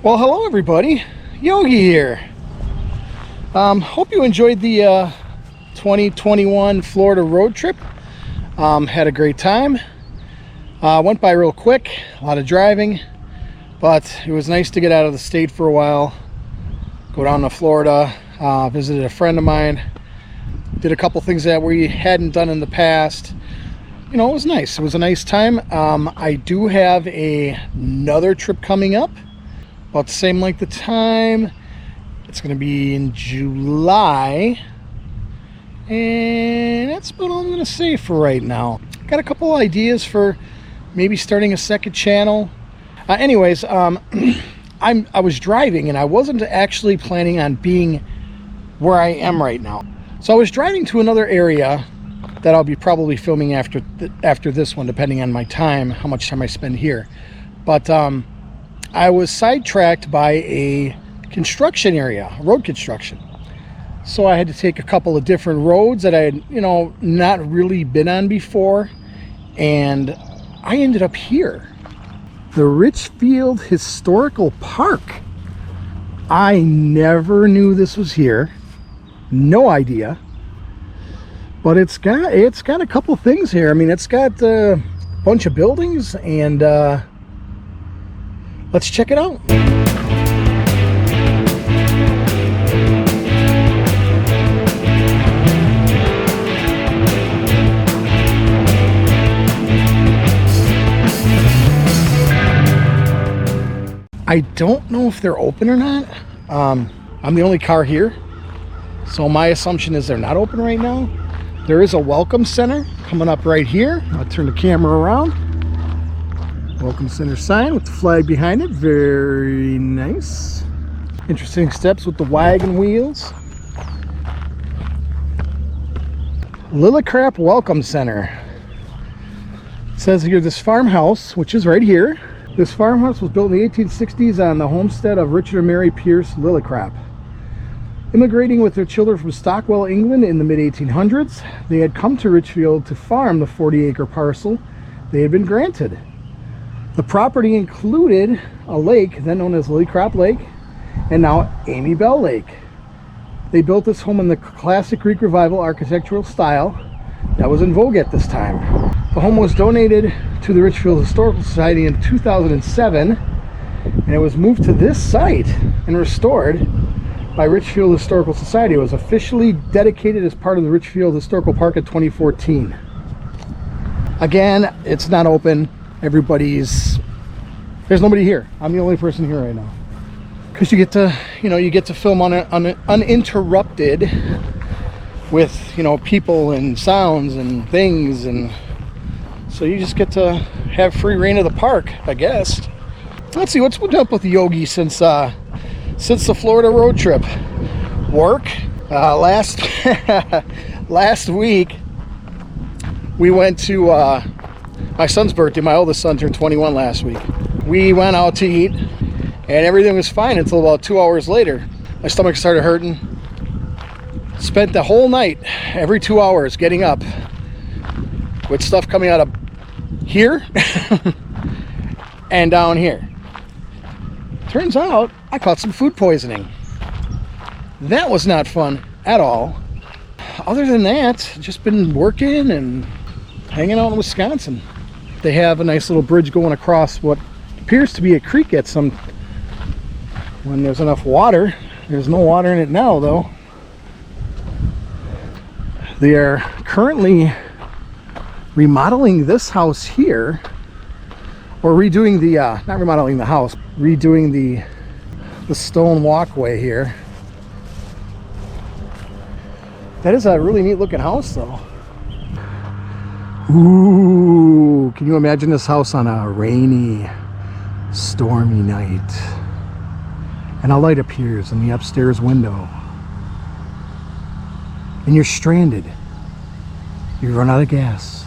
Well, hello everybody, Yogi here. Hope you enjoyed the 2021 Florida road trip. Had a great time. Went by real quick, a lot of driving, but it was nice to get out of the state for a while. Go down to Florida, visited a friend of mine, did a couple things that we hadn't done in the past. You know, it was nice. It was a nice time. I do have another trip coming up. About the same length of time. It's going to be in July, and that's about all I'm going to say for right now. Got a couple ideas for maybe starting a second channel. Anyways, I was driving and I wasn't actually planning on being where I am right now. So I was driving to another area that I'll be probably filming after this one, depending on my time, how much time I spend here. But I was sidetracked by a construction area, road construction. So I had to take a couple of different roads that I had, not really been on before. And I ended up here. The Richfield Historical Park. I never knew this was here. No idea. But it's got a couple things here. I mean, it's got a bunch of buildings and let's check it out. I don't know if they're open or not. I'm the only car here, so my assumption is they're not open right now. There is a welcome center coming up right here. I'll turn the camera around. Welcome center sign with the flag behind it. Very nice. Interesting steps with the wagon wheels. Lillicrap Welcome Center. It says here this farmhouse, which is right here. This farmhouse was built in the 1860s on the homestead of Richard and Mary Pierce Lillicrap. Immigrating with their children from Stockwell, England in the mid-1800s, they had come to Richfield to farm the 40-acre parcel they had been granted. The property included a lake, then known as Lillicrap Lake, and now Amy Bell Lake. They built this home in the classic Greek Revival architectural style that was in vogue at this time. The home was donated to the Richfield Historical Society in 2007, and it was moved to this site and restored by Richfield Historical Society. It was officially dedicated as part of the Richfield Historical Park in 2014. Again, it's not open. There's nobody here. I'm the only person here right now. Because you get to film uninterrupted with, people and sounds and things, and so you just get to have free reign of the park, I guess. Let's see, what's been up with Yogi since the Florida road trip. Work. Last week we went to my son's birthday. My oldest son turned 21 last week. We went out to eat and everything was fine until about 2 hours later. My stomach started hurting. Spent the whole night, every 2 hours, getting up with stuff coming out of here and down here. Turns out I caught some food poisoning. That was not fun at all. Other than that, just been working and hanging out in Wisconsin. They have a nice little bridge going across what appears to be a creek when there's enough water. There's no water in it now, though. They are currently remodeling this house here, or redoing the not remodeling the house, redoing the stone walkway here. That is a really neat looking house, though. Ooh, can you imagine this house on a rainy, stormy night? And a light appears in the upstairs window. And you're stranded. You run out of gas.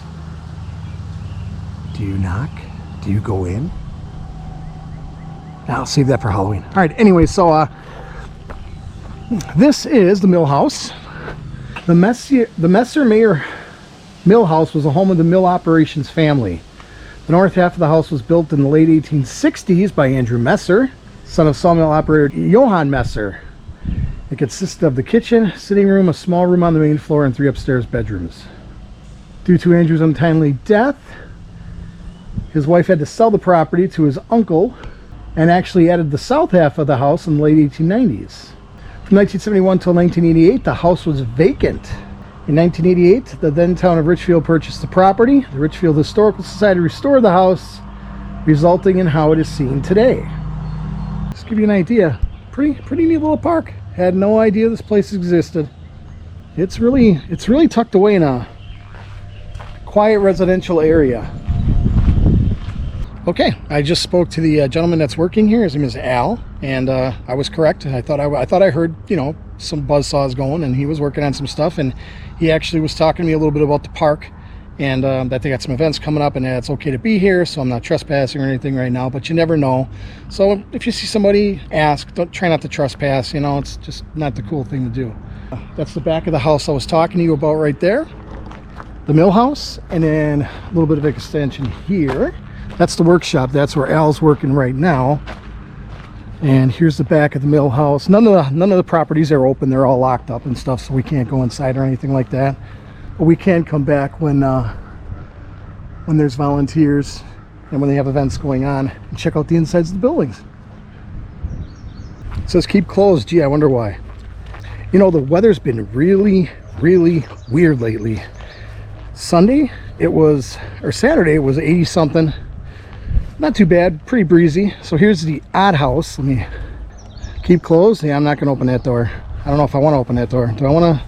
Do you knock? Do you go in? I'll save that for Halloween. All right, anyway, so this is the mill house. The Messmer Mill house was the home of the mill operations family. The north half of the house was built in the late 1860s by Andrew Messmer, son of sawmill operator Johann Messmer. It consisted of the kitchen, sitting room, a small room on the main floor, and 3 upstairs bedrooms. Due to Andrew's untimely death, his wife had to sell the property to his uncle and actually added the south half of the house in the late 1890s. From 1971 till 1988, the house was vacant. In 1988, the then town of Richfield purchased the property. The Richfield Historical Society restored the house, resulting in how it is seen today. Just to give you an idea, pretty neat little park. Had no idea this place existed. It's really tucked away in a quiet residential area. Okay, I just spoke to the gentleman that's working here. His name is Al, and I was correct. I thought I heard, you know, some buzzsaws going, and he was working on some stuff, and he actually was talking to me a little bit about the park, and that they got some events coming up, and it's okay to be here, so I'm not trespassing or anything right now, but you never know. So if you see somebody, ask. Try not to trespass, you know, it's just not the cool thing to do. That's the back of the house I was talking to you about right there, the mill house, and then a little bit of extension here. That's the workshop. That's where Al's working right now. And here's the back of the mill house. None of the properties are open. They're all locked up and stuff, so we can't go inside or anything like that. But we can come back when there's volunteers and when they have events going on, and check out the insides of the buildings. It says keep closed. Gee, I wonder why. You know, the weather's been really weird lately. Saturday it was 80 something. Not too bad, pretty breezy. So here's the odd house. Let me keep closed. Yeah, I'm not gonna open that door. I don't know if I want to open that door. Do I want to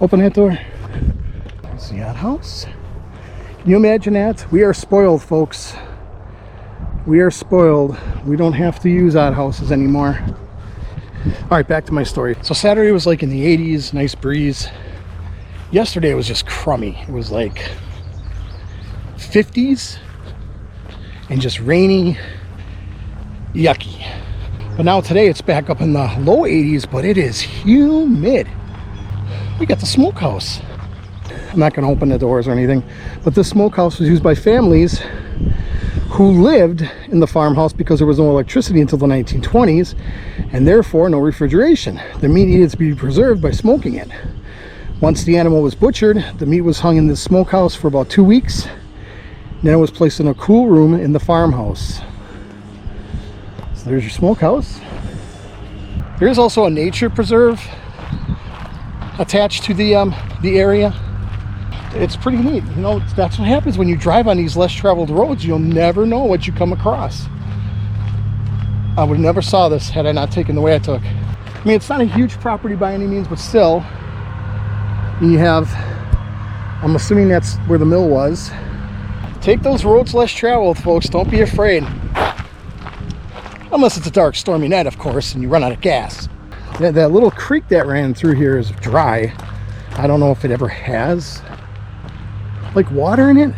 open that door? There's the odd house. Can you imagine that? We are spoiled, folks. We are spoiled. We don't have to use odd houses anymore. All right, back to my story. So Saturday was like in the 80s, nice breeze. Yesterday it was just crummy. It was like 50s and just rainy, yucky. But now today it's back up in the low 80s, but it is humid. We got the smokehouse. I'm not going to open the doors or anything, but this smokehouse was used by families who lived in the farmhouse because there was no electricity until the 1920s, and therefore no refrigeration. The meat needed to be preserved by smoking it. Once the animal was butchered, the meat was hung in the smokehouse for about 2 weeks. Then it was placed in a cool room in the farmhouse. So there's your smokehouse. There is also a nature preserve attached to the area. It's pretty neat. You know, that's what happens when you drive on these less traveled roads. You'll never know what you come across. I would have never saw this had I not taken the way I took. I mean, it's not a huge property by any means, but still, you have, I'm assuming that's where the mill was. Take those roads less traveled, folks. Don't be afraid. Unless it's a dark, stormy night, of course, and you run out of gas. That little creek that ran through here is dry. I don't know if it ever has like water in it.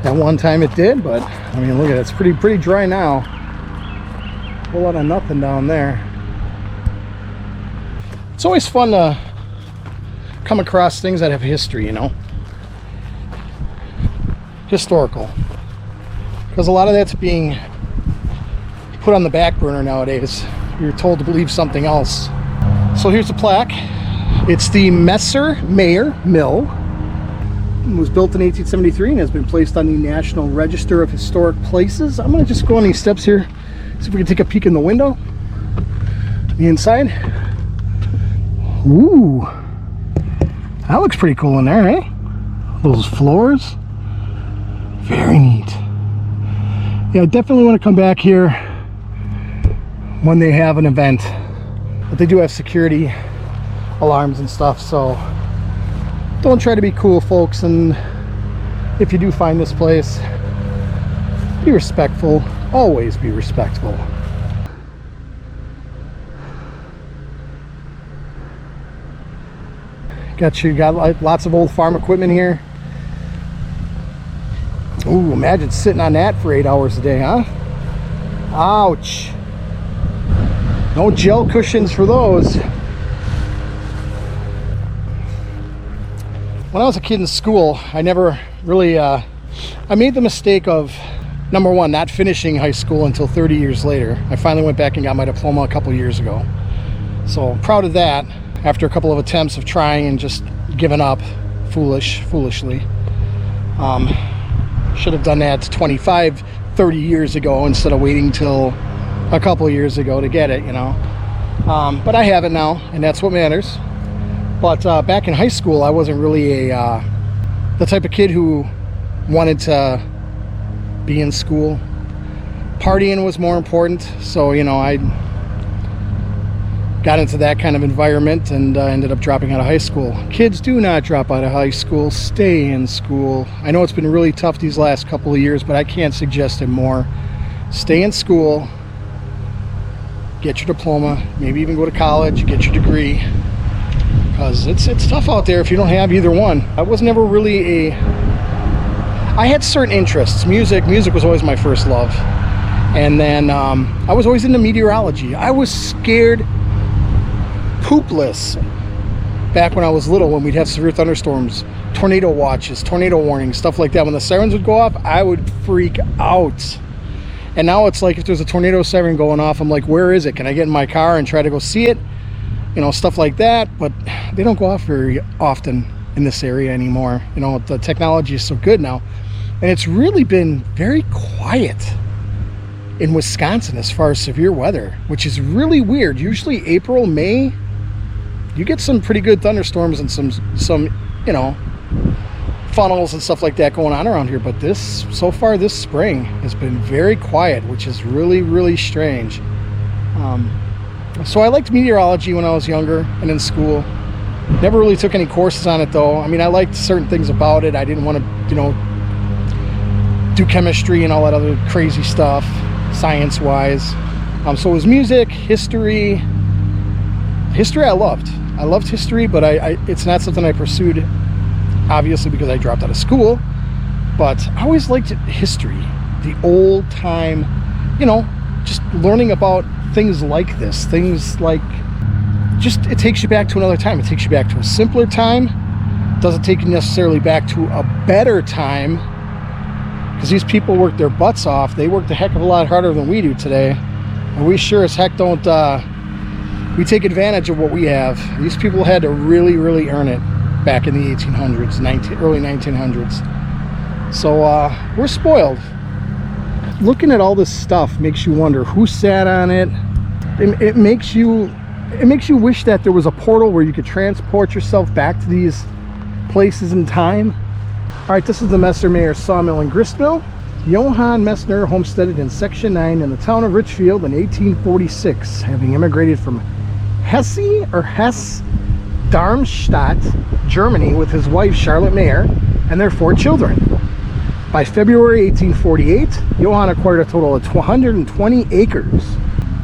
At one time it did, but I mean, look at it. It's pretty dry now. A whole lot of nothing down there. It's always fun to come across things that have history, you know. Historical, because a lot of that's being put on the back burner nowadays. You're told to believe something else. So here's the plaque. It's the Messmer Mill. It was built in 1873 and has been placed on the National Register of Historic Places. I'm going to just go on these steps here, see if we can take a peek in the window, the inside. Ooh, that looks pretty cool in there, eh? Those floors. Very neat. Yeah, I definitely want to come back here when they have an event. But they do have security alarms and stuff, so don't try to be cool, folks. And if you do find this place, be respectful. Always be respectful. Got lots of old farm equipment here. Ooh, imagine sitting on that for 8 hours a day, huh? Ouch. No gel cushions for those. When I was a kid in school, I never really, I made the mistake of number one, not finishing high school until 30 years later. I finally went back and got my diploma a couple years ago. So proud of that after a couple of attempts of trying and just giving up foolishly. Should have done that 25, 30 years ago instead of waiting till a couple of years ago to get it, you know. But I have it now, and that's what matters. But back in high school, I wasn't really the type of kid who wanted to be in school. Partying was more important, so you know, I got into that kind of environment and ended up dropping out of high school. Kids do not drop out of high school, stay in school. I know it's been really tough these last couple of years, but I can't suggest it more. Stay in school, get your diploma, maybe even go to college, get your degree, because it's tough out there if you don't have either one. I was never really I had certain interests. Music was always my first love. And then I was always into meteorology. I was scared poopless back when I was little, when we'd have severe thunderstorms, tornado watches, tornado warnings, stuff like that. When the sirens would go off, I would freak out. And now it's like, if there's a tornado siren going off, I'm like, where is it? Can I get in my car and try to go see it? You know, stuff like that. But they don't go off very often in this area anymore. You know, the technology is so good now. And it's really been very quiet in Wisconsin as far as severe weather, which is really weird. Usually April, May, you get some pretty good thunderstorms and some you know, funnels and stuff like that going on around here. But so far this spring has been very quiet, which is really strange. So I liked meteorology when I was younger and in school. Never really took any courses on it though. I mean, I liked certain things about it. I didn't want to, you know, do chemistry and all that other crazy stuff, science-wise. So it was music, history. History I loved. I loved history, but it's not something I pursued, obviously, because I dropped out of school. But I always liked history, the old time, you know, just learning about things like this, things like, just, it takes you back to another time. It takes you back to a simpler time. It doesn't take you necessarily back to a better time, because these people work their butts off. They worked a heck of a lot harder than we do today, and we sure as heck don't. We take advantage of what we have. These people had to really earn it back in the 1800s, early 1900s. So we're spoiled. Looking at all this stuff makes you wonder who sat on it. It makes you wish that there was a portal where you could transport yourself back to these places in time. All right, this is the Messmer Sawmill and Grist Mill. Johann Messmer homesteaded in Section 9 in the town of Richfield in 1846, having immigrated from Hesse, Darmstadt, Germany, with his wife Charlotte Mayer and their 4 children. By February 1848, Johann acquired a total of 120 acres.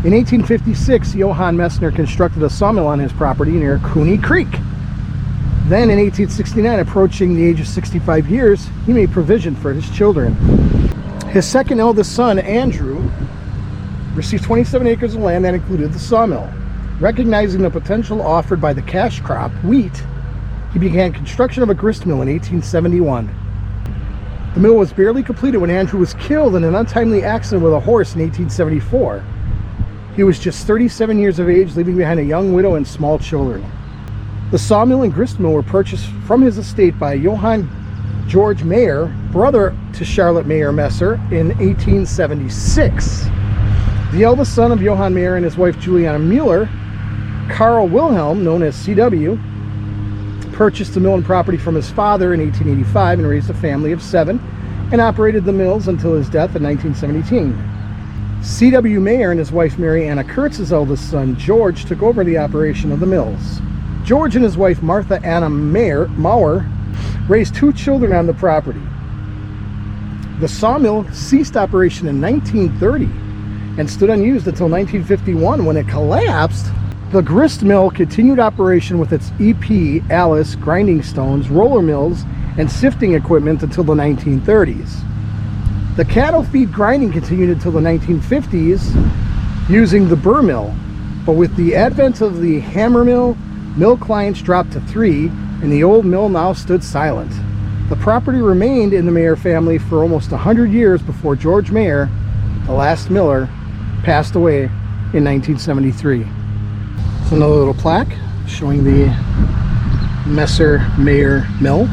In 1856, Johann Messmer constructed a sawmill on his property near Cooney Creek. Then in 1869, approaching the age of 65 years, he made provision for his children. His second eldest son, Andrew, received 27 acres of land that included the sawmill. Recognizing the potential offered by the cash crop, wheat, he began construction of a grist mill in 1871. The mill was barely completed when Andrew was killed in an untimely accident with a horse in 1874. He was just 37 years of age, leaving behind a young widow and small children. The sawmill and grist mill were purchased from his estate by Johann George Mayer, brother to Charlotte Mayer Messer, in 1876. The eldest son of Johann Mayer and his wife Juliana Mueller, Carl Wilhelm, known as CW, purchased the mill and property from his father in 1885 and raised a family of 7 and operated the mills until his death in 1917. C.W. Mayer and his wife Mary Anna Kurtz's eldest son George took over the operation of the mills. George and his wife Martha Anna Mauer raised 2 children on the property. The sawmill ceased operation in 1930 and stood unused until 1951 when it collapsed. The grist mill continued operation with its EP, Alice, grinding stones, roller mills, and sifting equipment until the 1930s. The cattle feed grinding continued until the 1950s using the burr mill, but with the advent of the hammer mill, mill clients dropped to 3, and the old mill now stood silent. The property remained in the Mayer family for almost 100 years before George Mayer, the last miller, passed away in 1973. It's another little plaque showing the Mayer Mill.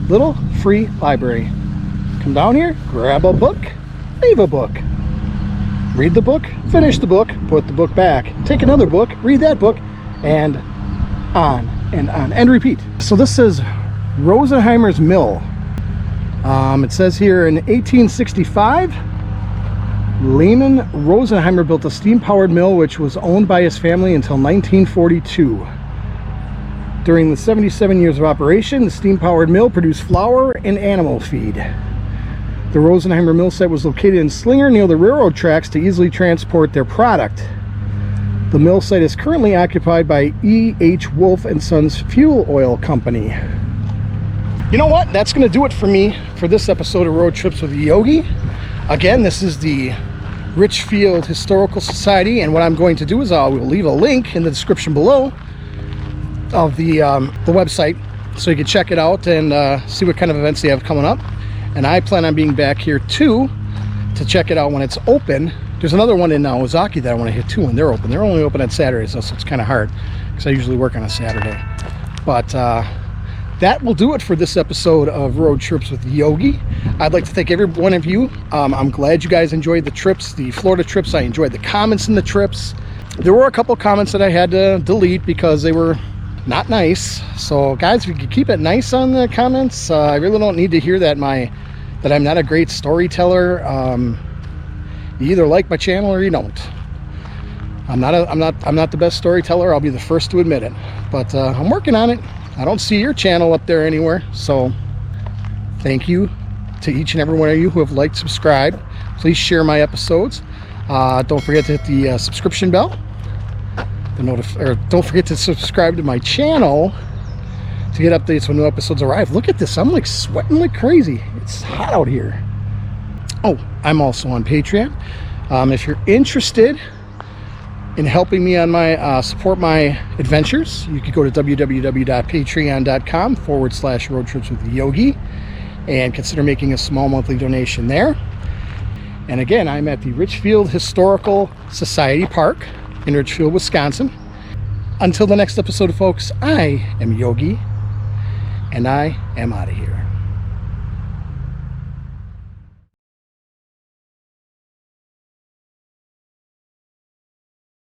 Little free library. Come down here, grab a book, leave a book. Read the book, finish the book, put the book back. Take another book, read that book, and on and repeat. So this says Rosenheimers Mill. It says here in 1865, Lehman Rosenheimer built a steam-powered mill which was owned by his family until 1942. During the 77 years of operation, the steam-powered mill produced flour and animal feed. The Rosenheimer mill site was located in Slinger near the railroad tracks to easily transport their product. The mill site is currently occupied by E.H. Wolf & Sons Fuel Oil Company. You know what? That's going to do it for me for this episode of Road Trips with Yogi. Again, this is the Richfield Historical Society, and what I'm going to do is I will leave a link in the description below of the website so you can check it out and see what kind of events they have coming up. And I plan on being back here too to check it out when it's open. There's another one in Ozaki that I want to hit too when they're open. They're only open on Saturdays, so it's kind of hard because I usually work on a Saturday. But that will do it for this episode of Road Trips with Yogi. I'd like to thank every one of you. I'm glad you guys enjoyed the trips, the Florida trips. I enjoyed the comments in the trips. There were a couple comments that I had to delete because they were not nice. So guys, if you could keep it nice on the comments, I really don't need to hear that I'm not a great storyteller. You either like my channel or you don't. I'm not the best storyteller. I'll be the first to admit it, but I'm working on it. I don't see your channel up there anywhere, so thank you to each and every one of you who have liked, subscribed. Please share my episodes. Don't forget to hit the subscription bell. Don't forget to subscribe to my channel to get updates when new episodes arrive. Look at this, I'm like sweating like crazy. It's hot out here. Oh, I'm also on Patreon. If you're interested in helping me on my support my adventures, you could go to www.patreon.com/roadtripswithyogi and consider making a small monthly donation there. And again, I'm at the Richfield Historical Society Park in Richfield, Wisconsin. Until the next episode, folks, I am Yogi, and I am out of here.